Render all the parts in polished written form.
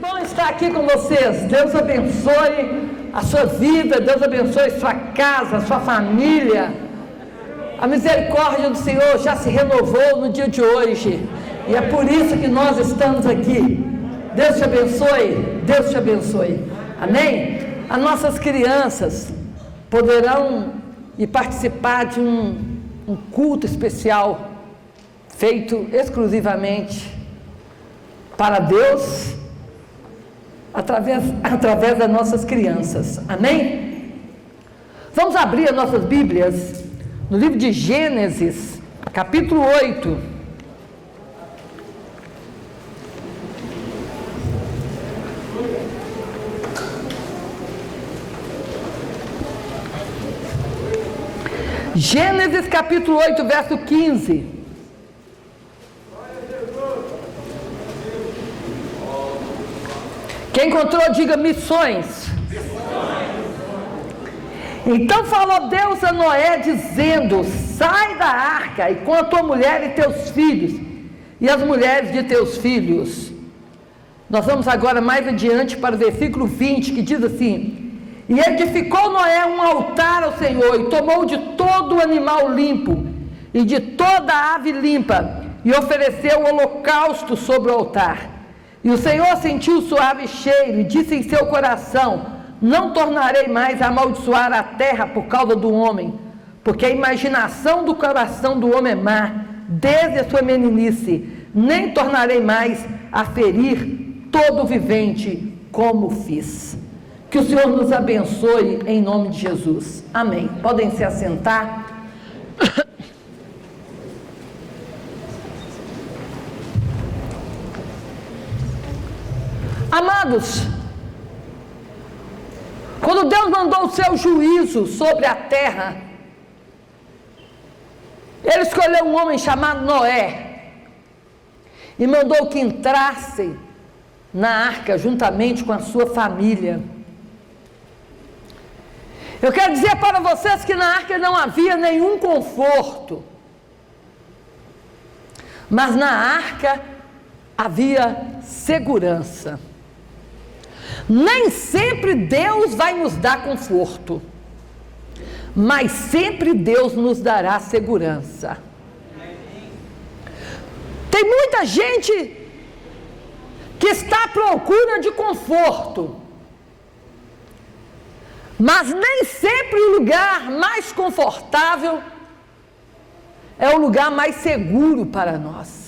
bom estar aqui com vocês. Deus abençoe a sua vida, Deus abençoe sua casa, sua família. A misericórdia do Senhor já se renovou no dia de hoje e é por isso que nós estamos aqui. Deus te abençoe, Deus te abençoe. Amém? As nossas crianças poderão ir participar de um culto especial feito exclusivamente para Deus, através das nossas crianças. Amém? Vamos abrir as nossas Bíblias no livro de Gênesis, capítulo 8. Gênesis capítulo 8, verso 15. Quem encontrou, diga missões. Então falou Deus a Noé, dizendo: sai da arca, e com a tua mulher e teus filhos, e as mulheres de teus filhos. Nós vamos agora mais adiante para o versículo 20, que diz assim: e edificou Noé um altar ao Senhor, e tomou de todo o animal limpo, e de toda a ave limpa, e ofereceu o holocausto sobre o altar. E o Senhor sentiu o suave cheiro, e disse em seu coração: não tornarei mais a amaldiçoar a terra por causa do homem, porque a imaginação do coração do homem é má, desde a sua meninice, nem tornarei mais a ferir todo vivente como fiz. Que o Senhor nos abençoe em nome de Jesus. Amém. Podem se assentar. Amados, quando Deus mandou o seu juízo sobre a terra, Ele escolheu um homem chamado Noé e mandou que entrasse na arca juntamente com a sua família. Eu quero dizer para vocês que na arca não havia nenhum conforto, mas na arca havia segurança. Nem sempre Deus vai nos dar conforto, mas sempre Deus nos dará segurança. Tem muita gente que está à procura de conforto, mas nem sempre o lugar mais confortável é o lugar mais seguro para nós.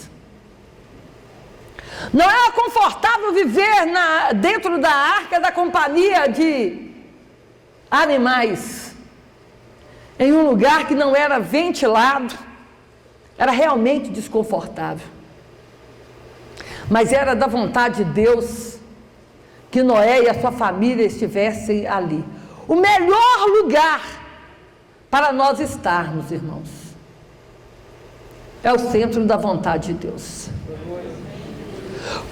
Não era confortável viver dentro da arca da companhia de animais, em um lugar que não era ventilado, era realmente desconfortável. Mas era da vontade de Deus que Noé e a sua família estivessem ali. O melhor lugar para nós estarmos, irmãos, é o centro da vontade de Deus.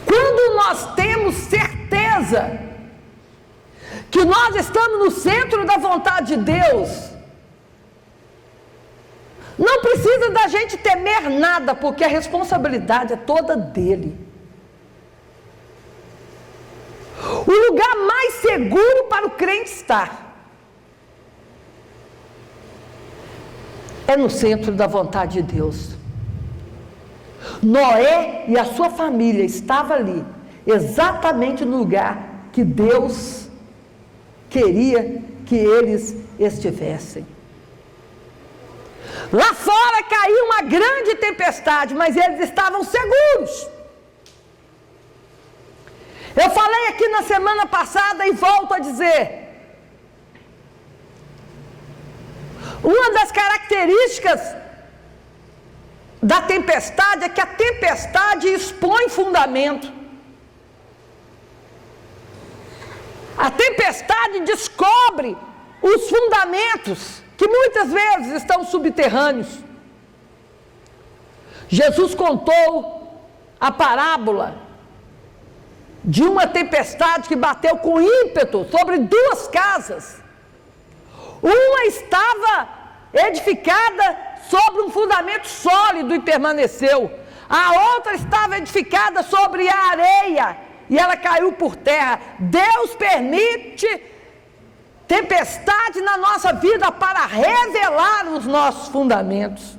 Quando nós temos certeza que nós estamos no centro da vontade de Deus, não precisa da gente temer nada, porque a responsabilidade é toda dele. O lugar mais seguro para o crente estar é no centro da vontade de Deus. Noé e a sua família estavam ali, exatamente no lugar que Deus queria que eles estivessem. Lá fora caiu uma grande tempestade, mas eles estavam seguros. Eu falei aqui na semana passada e volto a dizer: uma das características da tempestade é que a tempestade expõe fundamento. A tempestade descobre os fundamentos que muitas vezes estão subterrâneos. Jesus contou a parábola de uma tempestade que bateu com ímpeto sobre duas casas. Uma estava edificada sobre um fundamento sólido e permaneceu. A outra estava edificada sobre a areia e ela caiu por terra. Deus permite tempestade na nossa vida para revelar os nossos fundamentos.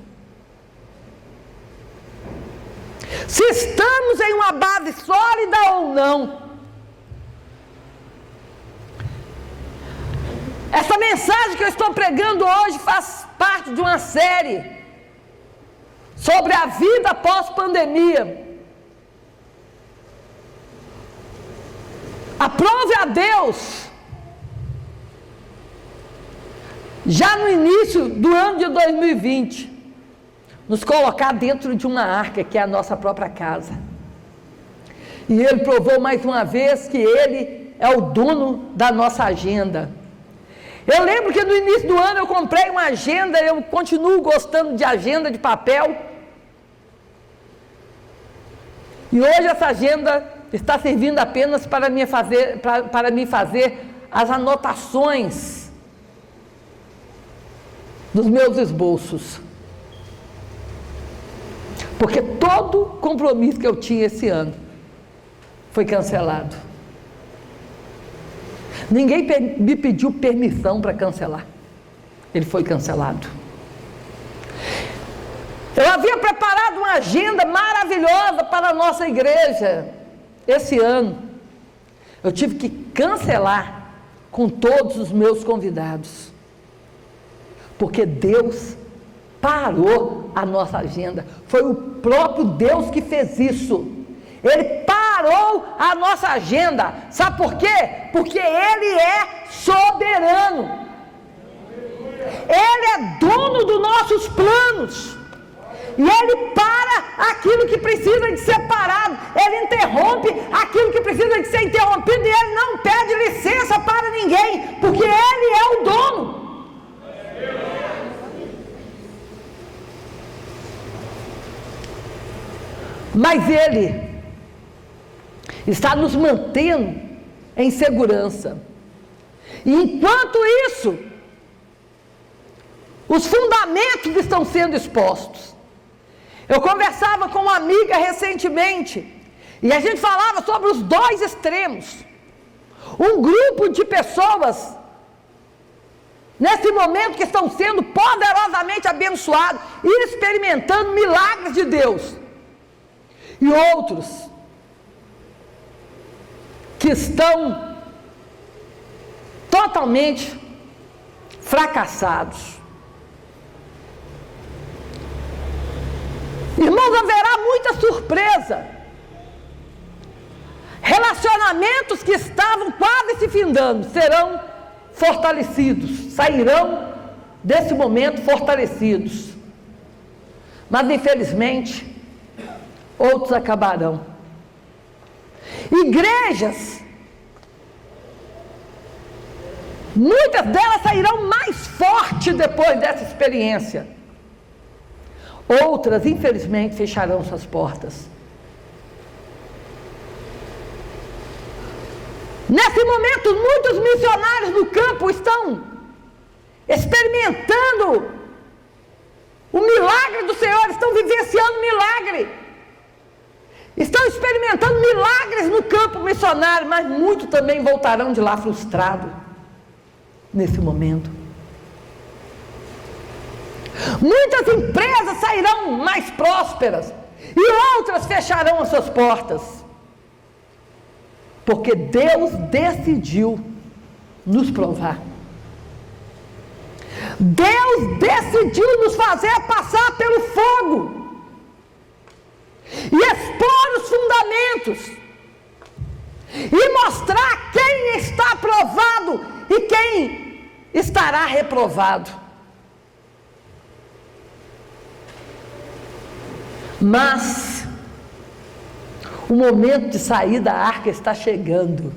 Se estamos em uma base sólida ou não. Essa mensagem que eu estou pregando hoje faz parte de uma série sobre a vida pós-pandemia. Aprove a Deus, já no início do ano de 2020, nos colocar dentro de uma arca, que é a nossa própria casa. E Ele provou mais uma vez que Ele é o dono da nossa agenda. Eu lembro que no início do ano eu comprei uma agenda, eu continuo gostando de agenda de papel. E hoje essa agenda está servindo apenas para me fazer as anotações dos meus esboços. Porque todo compromisso que eu tinha esse ano foi cancelado. Ninguém me pediu permissão para cancelar. Ele foi cancelado. Eu havia preparado uma agenda maravilhosa para a nossa igreja esse ano. Eu tive que cancelar com todos os meus convidados. Porque Deus parou a nossa agenda. Foi o próprio Deus que fez isso. Ele parou a nossa agenda. Sabe por quê? Porque Ele é soberano. Ele é dono dos nossos planos. E Ele para aquilo que precisa de ser parado. Ele interrompe aquilo que precisa de ser interrompido. E Ele não pede licença para ninguém. Porque Ele é o dono. Mas Ele está nos mantendo em segurança. E enquanto isso, os fundamentos estão sendo expostos. Eu conversava com uma amiga recentemente, e a gente falava sobre os dois extremos. Um grupo de pessoas, nesse momento, que estão sendo poderosamente abençoados e experimentando milagres de Deus. E outros que estão totalmente fracassados. Irmãos, haverá muita surpresa. Relacionamentos que estavam quase se findando serão fortalecidos, sairão desse momento fortalecidos. Mas infelizmente, outros acabarão. Igrejas, muitas delas sairão mais fortes depois dessa experiência. Outras, infelizmente, fecharão suas portas. Nesse momento, muitos missionários no campo estão experimentando o milagre do Senhor, estão vivenciando milagre. Estão experimentando milagres no campo missionário, mas muitos também voltarão de lá frustrados nesse momento. Muitas empresas sairão mais prósperas e outras fecharão as suas portas. Porque Deus decidiu nos provar. Deus decidiu nos fazer passar pelo fogo e expor os fundamentos e mostrar quem está aprovado e quem estará reprovado. Mas o momento de sair da arca está chegando.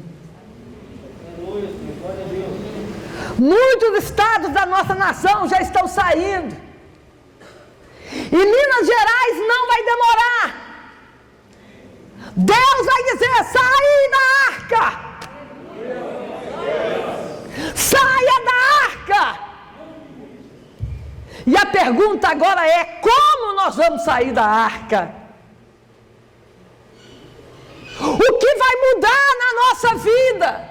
Muitos estados da nossa nação já estão saindo. E Minas Gerais não vai demorar. Deus vai dizer: sai da arca. Saia da arca. E a pergunta agora é: como nós vamos sair da arca? O que vai mudar na nossa vida.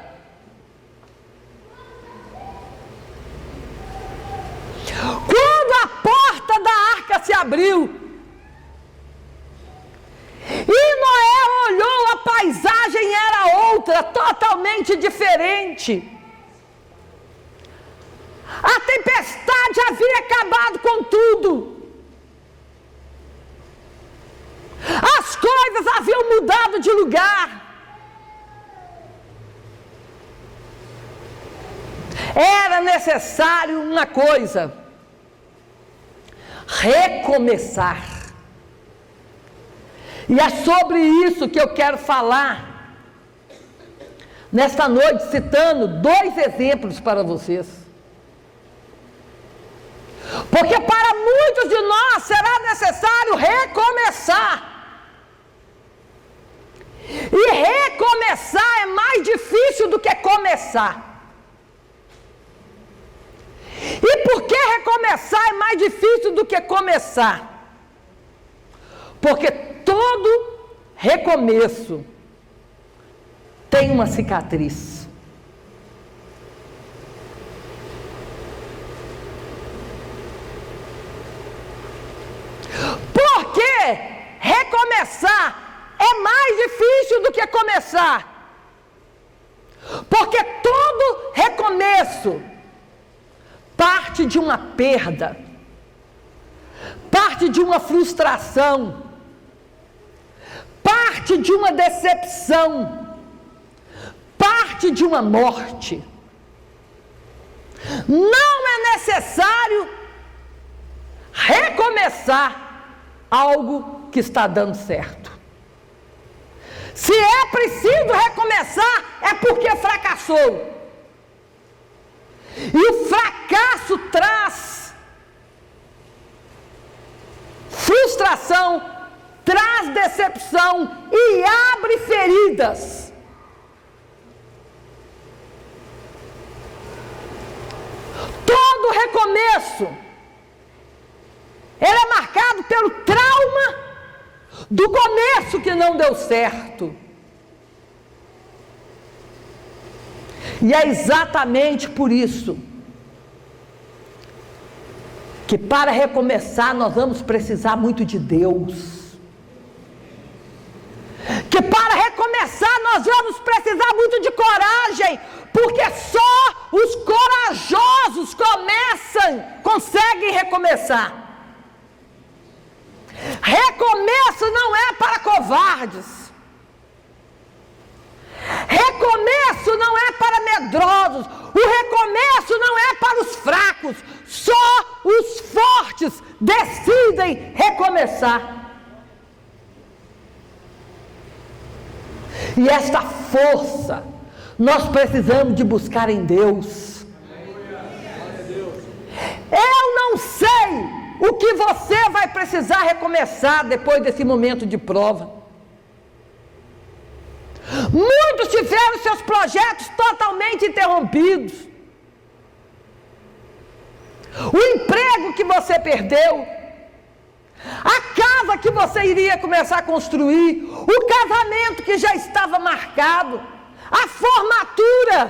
Quando a porta da arca se abriu e Noé olhou, a paisagem era outra, totalmente diferente. A tempestade havia acabado com tudo. As coisas haviam mudado de lugar. Era necessário uma coisa: recomeçar. E é sobre isso que eu quero falar nesta noite, citando 2 exemplos para vocês. Porque para muitos de nós será necessário recomeçar. E recomeçar é mais difícil do que começar. E por que recomeçar é mais difícil do que começar? Porque todo recomeço tem uma cicatriz. Porque recomeçar é mais difícil do que começar. Porque todo recomeço parte de uma perda, parte de uma frustração, parte de uma decepção, parte de uma morte. Não é necessário recomeçar algo que está dando certo. Se é preciso recomeçar, é porque fracassou. E o fracasso traz frustração, traz decepção e abre feridas. Todo recomeço, ele é marcado pelo trauma do começo que não deu certo. E é exatamente por isso que para recomeçar nós vamos precisar muito de Deus. Que para recomeçar nós vamos precisar muito de coragem, porque só os corajosos conseguem recomeçar. Recomeço não é para covardes. Recomeço não é para medrosos. O recomeço não é para os fracos. Só os fortes decidem recomeçar. E esta força nós precisamos de buscar em Deus. Eu não sei o que você vai precisar recomeçar depois desse momento de prova. Muitos tiveram seus projetos totalmente interrompidos. O emprego que você perdeu, a casa que você iria começar a construir, o casamento que já estava marcado, a formatura.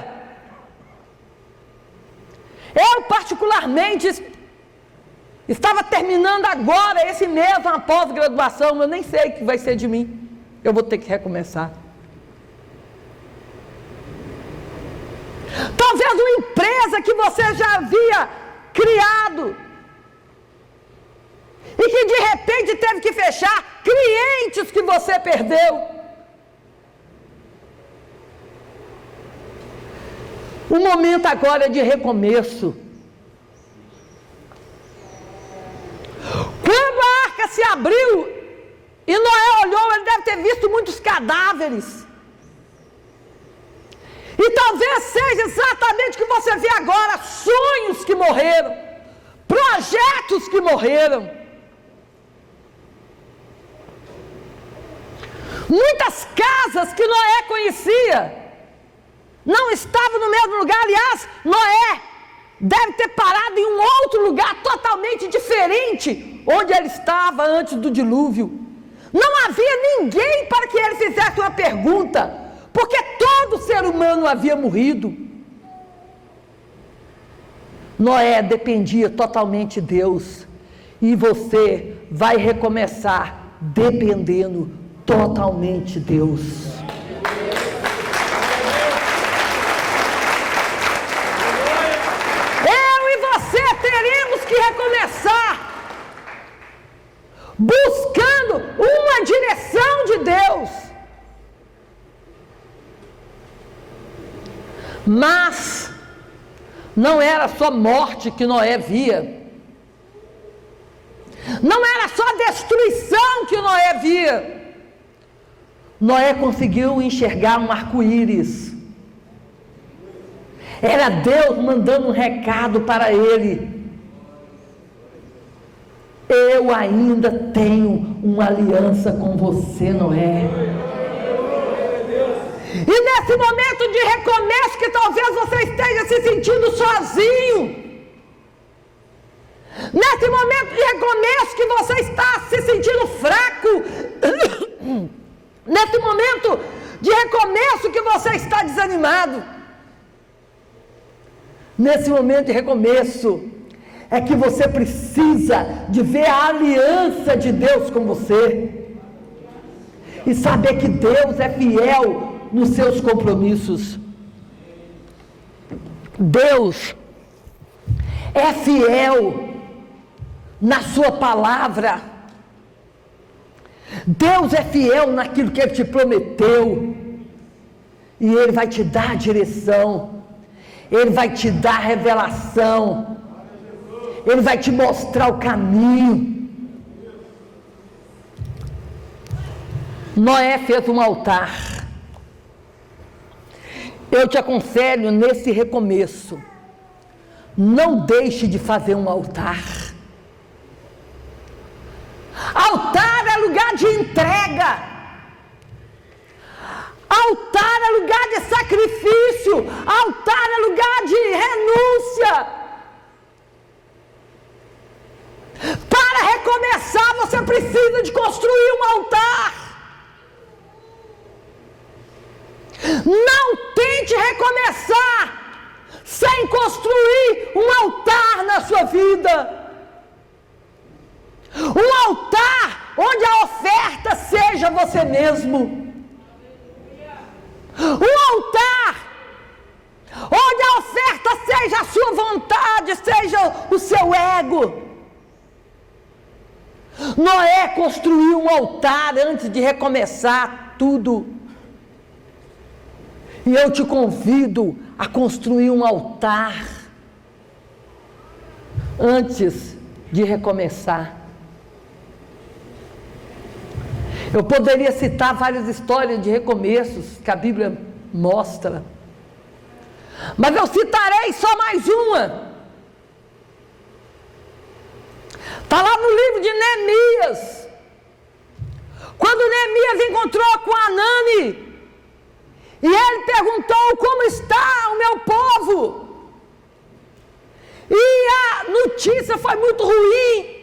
Eu particularmente estava terminando agora, esse mês, uma pós-graduação, eu nem sei o que vai ser de mim. Eu vou ter que recomeçar. Talvez uma empresa que você já havia criado e que de repente teve que fechar, clientes que você perdeu. O momento agora é de recomeço. Quando a arca se abriu e Noé olhou, ele deve ter visto muitos cadáveres. E talvez seja exatamente o que você vê agora: sonhos que morreram, projetos que morreram. Muitas casas que Noé conhecia não estavam no mesmo lugar. Aliás, Noé deve ter parado em um outro lugar totalmente diferente onde ele estava antes do dilúvio. Não havia ninguém para que ele fizesse uma pergunta, porque todo ser humano havia morrido. Noé dependia totalmente de Deus, e você vai recomeçar dependendo totalmente de Deus. Eu e você teremos que recomeçar buscando uma direção de Deus. Mas não era só morte que Noé via. Não era só destruição que Noé via. Noé conseguiu enxergar um arco-íris. Era Deus mandando um recado para ele. Eu ainda tenho uma aliança com você, Noé. E nesse momento de recomeço que talvez você esteja se sentindo sozinho, nesse momento de recomeço que você está se sentindo fraco, nesse momento de recomeço que você está desanimado, nesse momento de recomeço é que você precisa de ver a aliança de Deus com você e saber que Deus é fiel nos seus compromissos. Deus é fiel na sua palavra. Deus é fiel naquilo que Ele te prometeu, e Ele vai te dar a direção, Ele vai te dar a revelação, Ele vai te mostrar o caminho. Noé fez um altar. Eu te aconselho nesse recomeço, não deixe de fazer um altar. Altar é lugar de entrega. Altar é lugar de sacrifício. Altar é lugar de renúncia. Para recomeçar, você precisa de construir um altar. Não tente recomeçar sem construir um altar na sua vida. Um altar onde a oferta seja você mesmo. Um altar onde a oferta seja a sua vontade, seja o seu ego. Noé construiu um altar antes de recomeçar tudo. E eu te convido a construir um altar antes de recomeçar. Eu poderia citar várias histórias de recomeços que a Bíblia mostra, mas eu citarei só mais uma. Está lá no livro de Neemias. Quando Neemias encontrou com Anani, e ele perguntou: como está o meu povo? E a notícia foi muito ruim.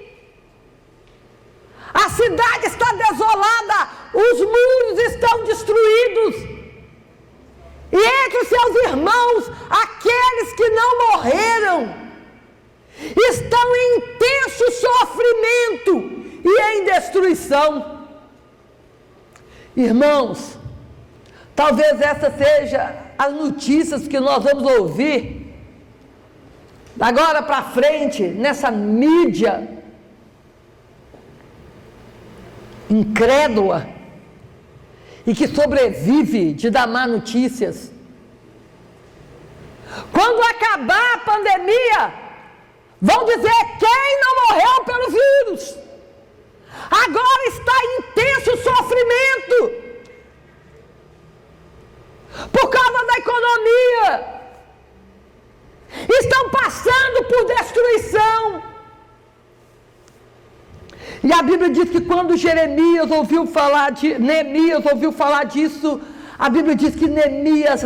A cidade está desolada, os muros estão destruídos. E entre os seus irmãos, aqueles que não morreram, estão em intenso sofrimento e em destruição. Irmãos, talvez essa seja as notícias que nós vamos ouvir agora para frente, nessa mídia incrédula e que sobrevive de dar má notícias. Quando acabar a pandemia, vão dizer quem não morreu pelo vírus. Agora está em intenso sofrimento por causa da economia. Estão passando por destruição. E a Bíblia diz que quando Neemias ouviu falar disso, a Bíblia diz que Neemias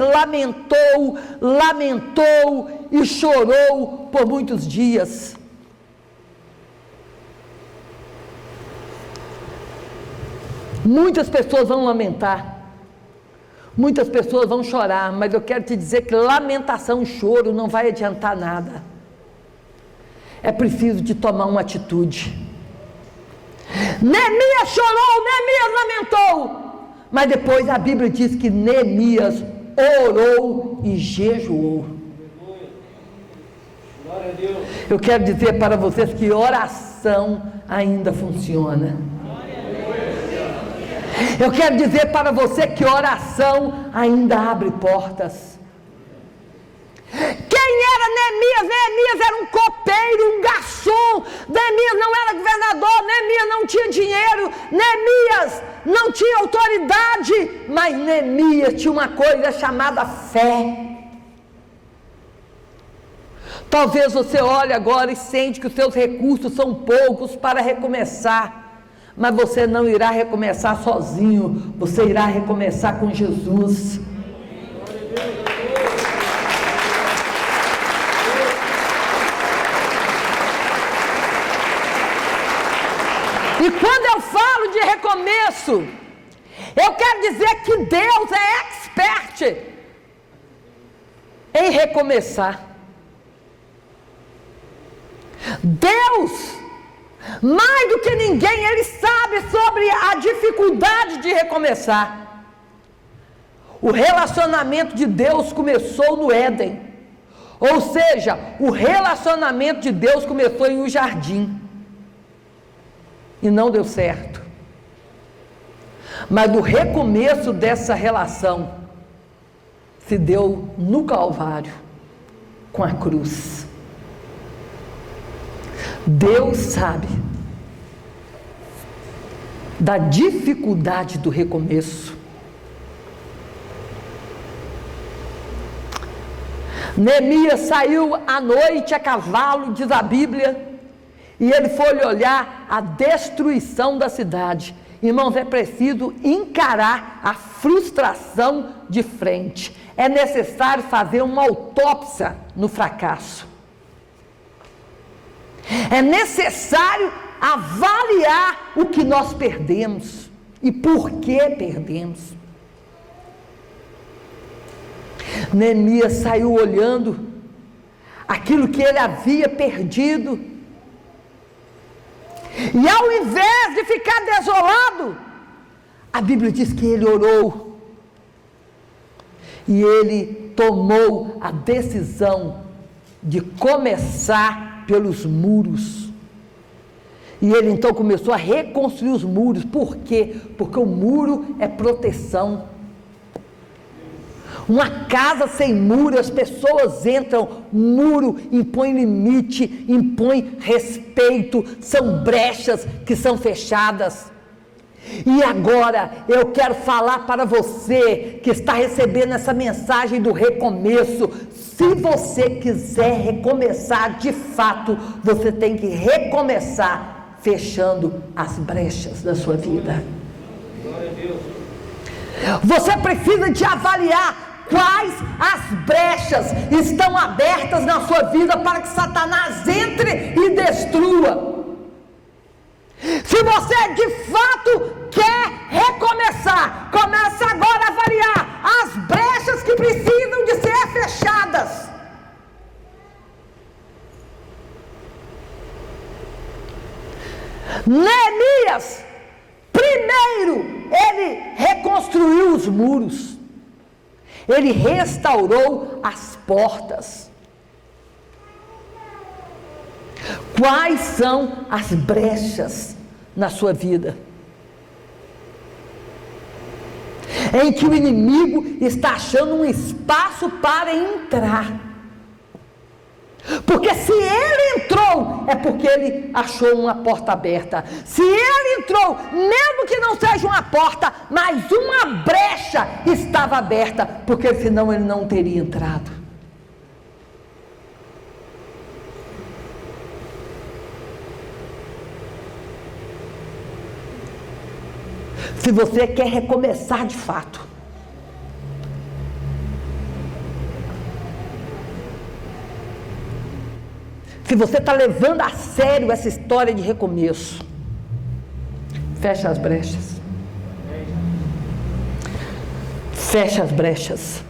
lamentou e chorou por muitos dias. Muitas pessoas vão lamentar, Muitas pessoas vão chorar, mas eu quero te dizer que lamentação e choro não vai adiantar nada. É preciso de tomar uma atitude. Neemias chorou, Neemias lamentou, mas depois a Bíblia diz que Neemias orou e jejuou. Eu quero dizer para vocês que oração ainda funciona. Eu quero dizer para você que oração ainda abre portas. Quem era Neemias? Neemias era um copeiro, um garçom. Neemias não era governador, Neemias não tinha dinheiro, Neemias não tinha autoridade, mas Neemias tinha uma coisa chamada fé. Talvez você olhe agora e sente que os seus recursos são poucos para recomeçar, mas você não irá recomeçar sozinho, você irá recomeçar com Jesus. E quando eu falo de recomeço, eu quero dizer que Deus é expert em recomeçar. Deus, mais do que ninguém, Ele sabe sobre a dificuldade de recomeçar. O relacionamento de Deus começou no Éden, ou seja, o relacionamento de Deus começou em um jardim, e não deu certo. Mas o recomeço dessa relação se deu no Calvário, com a cruz. Deus sabe da dificuldade do recomeço. Neemias saiu à noite a cavalo, diz a Bíblia, e ele foi olhar a destruição da cidade. Irmãos, é preciso encarar a frustração de frente. É necessário fazer uma autópsia no fracasso. É necessário avaliar o que nós perdemos e por que perdemos. Neemias saiu olhando aquilo que ele havia perdido, e ao invés de ficar desolado, a Bíblia diz que ele orou, e ele tomou a decisão de começar pelos muros. E ele então começou a reconstruir os muros. Por quê? Porque o muro é proteção. Uma casa sem muro, as pessoas entram, muro impõe limite, impõe respeito, são brechas que são fechadas. E agora eu quero falar para você que está recebendo essa mensagem do recomeço. Se você quiser recomeçar de fato, você tem que recomeçar fechando as brechas da sua vida. Você precisa de avaliar quais as brechas estão abertas na sua vida para que Satanás entre e destrua. Se você de fato quer recomeçar, comece agora a avaliar as brechas que precisam de ser fechadas. Neemias, primeiro, ele reconstruiu os muros, ele restaurou as portas. Quais são as brechas na sua vida em que o inimigo está achando um espaço para entrar? Porque se ele entrou, é porque ele achou uma porta aberta. Se ele entrou, mesmo que não seja uma porta, mas uma brecha estava aberta, porque senão ele não teria entrado. Se você quer recomeçar de fato, se você está levando a sério essa história de recomeço, fecha as brechas. Fecha as brechas.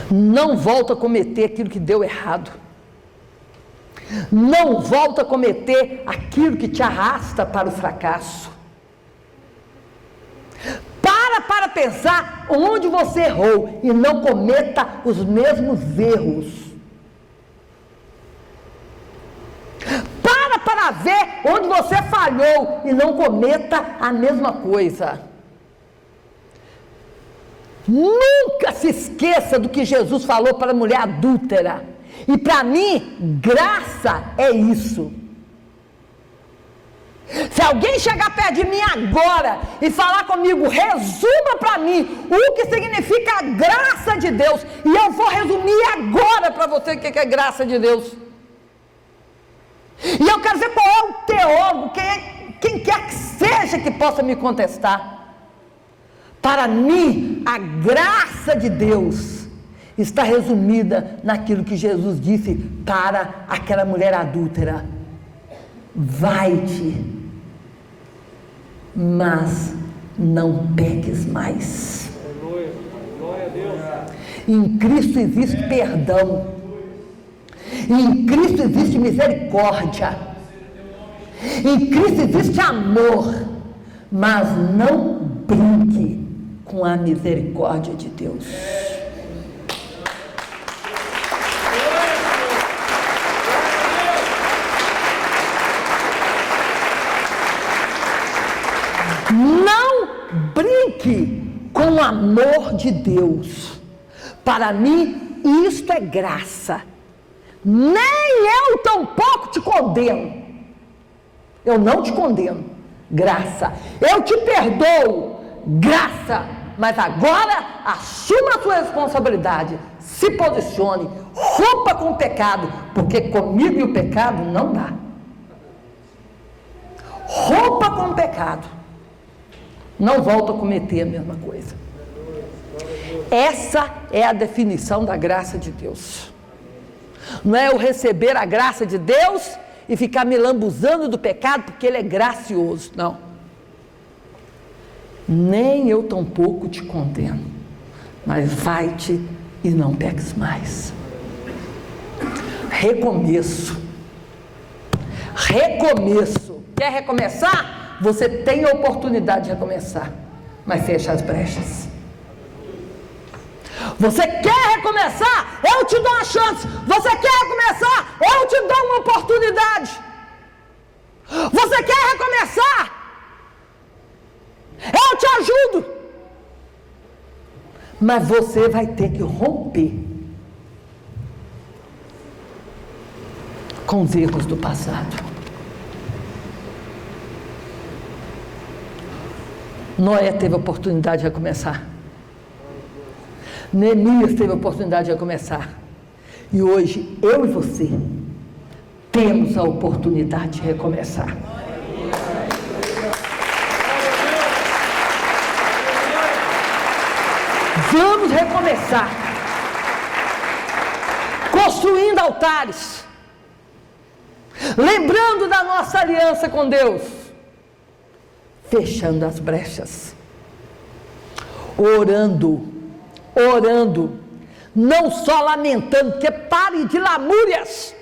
Não volta a cometer aquilo que deu errado. Não volta a cometer aquilo que te arrasta para o fracasso. Para pensar onde você errou e não cometa os mesmos erros. Para ver onde você falhou e não cometa a mesma coisa. Nunca se esqueça do que Jesus falou para a mulher adúltera. E para mim, graça é isso. Se alguém chegar perto de mim agora e falar comigo, resuma para mim o que significa a graça de Deus, e eu vou resumir agora para você o que é graça de Deus. E eu quero ver qual é o teólogo, quem quer que seja que possa me contestar. Para mim, a graça de Deus está resumida naquilo que Jesus disse para aquela mulher adúltera: vai-te, mas não peques mais. Glória a Deus. Em Cristo existe perdão. Em Cristo existe misericórdia. Em Cristo existe amor. Mas não brinque com a misericórdia de Deus. Não brinque com o amor de Deus. Para mim, isto é graça. Nem eu tampouco te condeno. Eu não te condeno. Graça. Eu te perdoo. Graça. Mas agora, assuma a sua responsabilidade. Se posicione. Rompa com o pecado. Porque comigo e o pecado não dá. Rompa com o pecado. Não volta a cometer a mesma coisa. Essa é a definição da graça de Deus. Não é eu receber a graça de Deus e ficar me lambuzando do pecado porque Ele é gracioso. Não. Nem eu tampouco te condeno. Mas vai-te e não peques mais. Recomeço. Recomeço. Quer recomeçar? Você tem a oportunidade de recomeçar. Mas fecha as brechas. Você quer recomeçar? Eu te dou uma chance. Você quer recomeçar? Eu te dou uma oportunidade. Você quer recomeçar? Eu te ajudo. Mas você vai ter que romper com os erros do passado. Noé teve a oportunidade de recomeçar. Neemias teve a oportunidade de recomeçar. E hoje, eu e você, temos a oportunidade de recomeçar. Vamos recomeçar. Construindo altares. Lembrando da nossa aliança com Deus. Fechando as brechas. Orando. Não só lamentando, porque pare de lamúrias.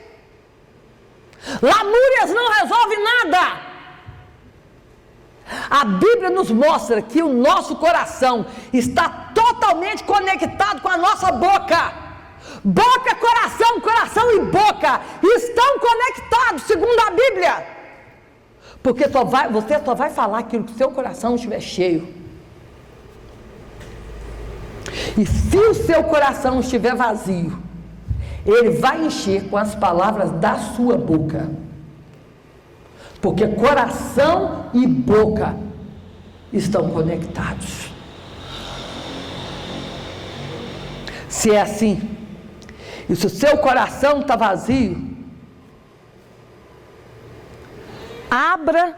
Lamúrias não resolvem nada. A Bíblia nos mostra que o nosso coração está totalmente conectado com a nossa boca. Boca, coração e boca estão conectados, segundo a Bíblia. Porque você só vai falar aquilo que o seu coração estiver cheio. E se o seu coração estiver vazio, ele vai encher com as palavras da sua boca. Porque coração e boca estão conectados. Se é assim, e se o seu coração está vazio, abra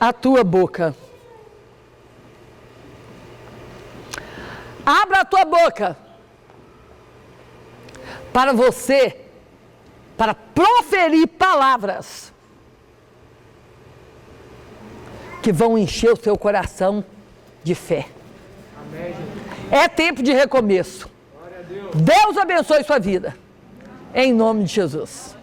a tua boca. Abra a tua boca para você, para proferir palavras que vão encher o seu coração de fé. Amém, Jesus. É tempo de recomeço. Glória a Deus. Deus abençoe sua vida. Em nome de Jesus.